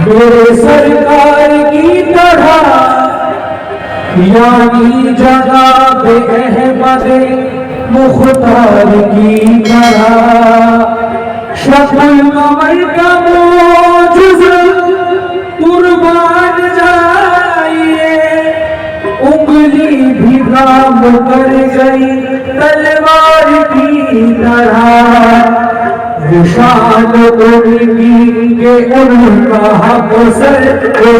मेरे सरकार की तरह यानी जगह पे अहमद मुख्तार की तरह शक्ल कमर का मोजुज कुर्बान जाइए उंगली भी काम कर गई तलवार की तरह शान उनकी के उनका हक सर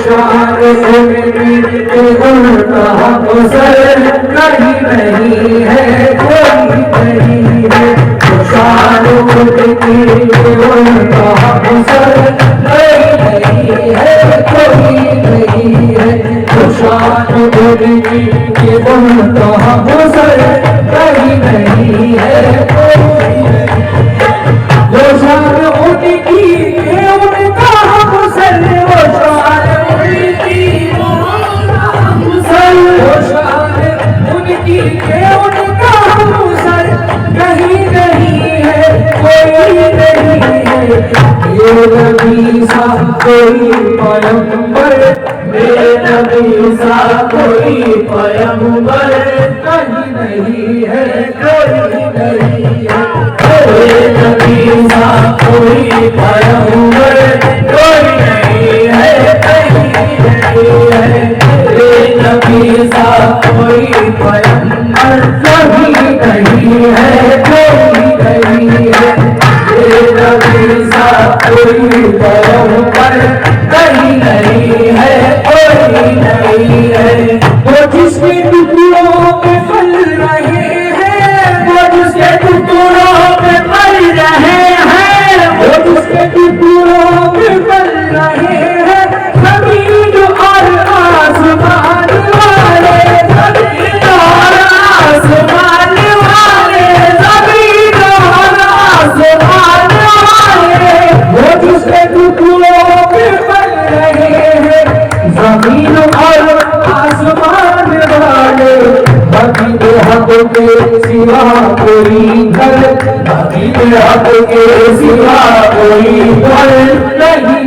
शान उनकी के उनका हक सर कहीं नहीं है कोई नहीं है शान उनकी के उनका हक सर कहीं नहीं है कोई नहीं है शान उनकी के उनका हक सर कहीं नहीं है कोई वो शान उनकी के उनका हम सर वो शान उनकी वो शान उनकी के उनका हम सर कहीं नहीं है कोई नहीं है ये नबी सा कोई पैगंबर मेरे नबी सा कोई पैगंबर कहीं नहीं है कोई नहीं है नबी सा कोई पैगंबर कोई नहीं है कहीं नहीं है नबी सा कोई पैगंबर कहीं नहीं है कोई नहीं है नबी सा कोई पैगंबर कहीं नहीं है कोई नहीं है वो जिसके टुकड़ों पे फल रहे हैं वो जिसके टुकड़ों उसके टुकड़ों में बन रहे हैं जमीन और आसमान वाले जमीन और आसमान वाले जमीन और आसमान वाले वो जिसके टुकड़ों में बन रहे हैं जमीन और आसमान वाले बाकी हक के सिवा कोई घर बाकी हक के सिवा कोई घर नहीं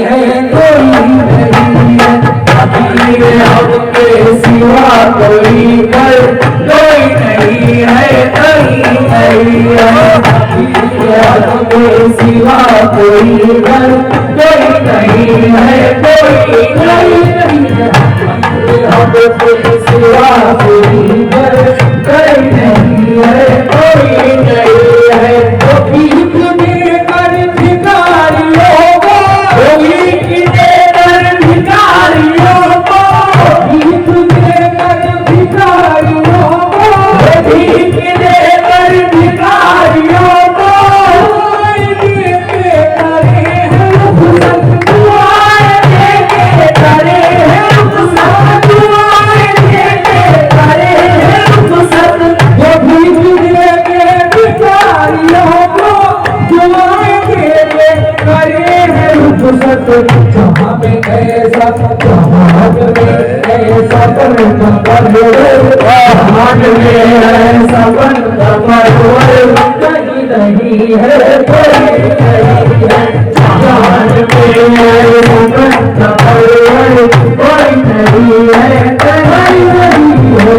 है कोई नहीं है बाकी हक के सिवा कोई घर कोई नहीं है कहीं नहीं है बाकी हक के सिवा कोई घर कोई नहीं है कोई नहीं है हक के सिवा कोई घर कोई नहीं है कोई नहीं है वो भीख देकर भिखारियों को वो भीख देकर भिखारियों को भीख देकर भिखारियों को भीख देकर भिखारियों को देके करे हैं दुआएं देके करे हैं दुआएं देके करे हैं वो भीख देके भिखारियों को दुआएं देके करे हैं रुखसत जहाँ में ऐसा जहाँ में ऐसा बनता परवर जहाँ में ऐसा बनता परवर कहीं नहीं है कोई नहीं है जहाँ में ऐसा बनता परवर कोई नहीं है कहीं नहीं है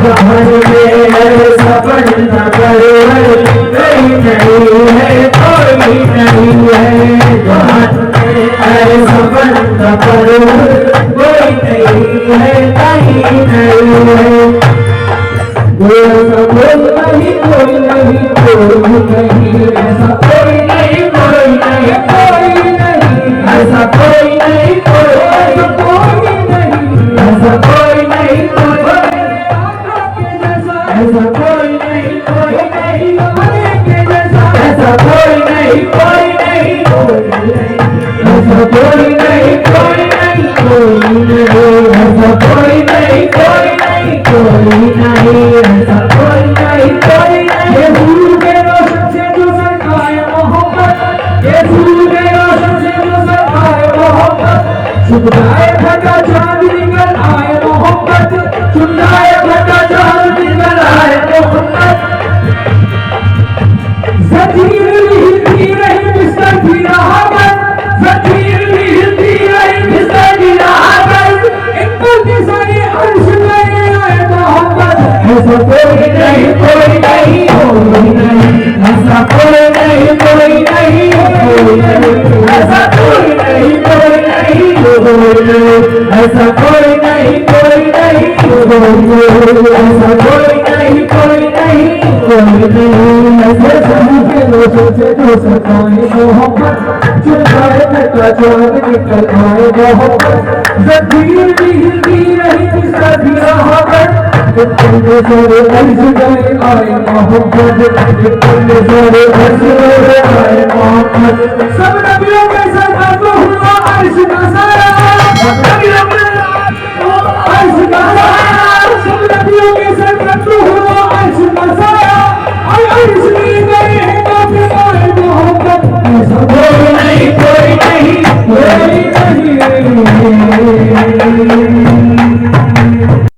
जहाँ में ऐसा बनता परवर कोई नहीं है कोई नहीं है जहाँ में ऐसा बनता परवर कोई नहीं है कहीं नहीं है कोई नहीं कोई नहीं कोई नहीं ऐसा कोई नहीं कोई नहीं कोई नहीं ऐसा कोई नहीं कोई नहीं ऐसा कोई नहीं कोई ऐसा कोई नहीं कोई नहीं ऐसा कोई नहीं कोई नहीं ऐसा कोई नहीं कोई नहीं ऐसा कोई नहीं कोई नहीं कोई नहीं ऐसा कोई नहीं कोई नहीं ये फूल के रोशन से जो सरकाए मोहब्बत ये फूल के रोशन से जो सरकाए मोहब्बत चुनाए फटा चांद निकल आए मोहब्बत चुनाए फटा चांद निकल आए मोहब्बत जंजीर भी हिलती रही बिस्तर भी रहा बंद जंजीर भी हिलती आए मोहब्बत चुराए का चांद निकल आए मोहब्बत जंजीर भी हिलती रही सदियां इतने सारे अर्ज गए आए मोहब्बत इतने सारे अर्ज गए आए मोहब्बत सब नबियों के साथ तो हुआ अर्श का सारा नबियों के अर्श का सारा सब नबियों के साथ तो हुआ अर्श का सारा अर्श में गए हैं काफी आए मोहब्बत ऐसा कोई नहीं कोई नहीं कोई नहीं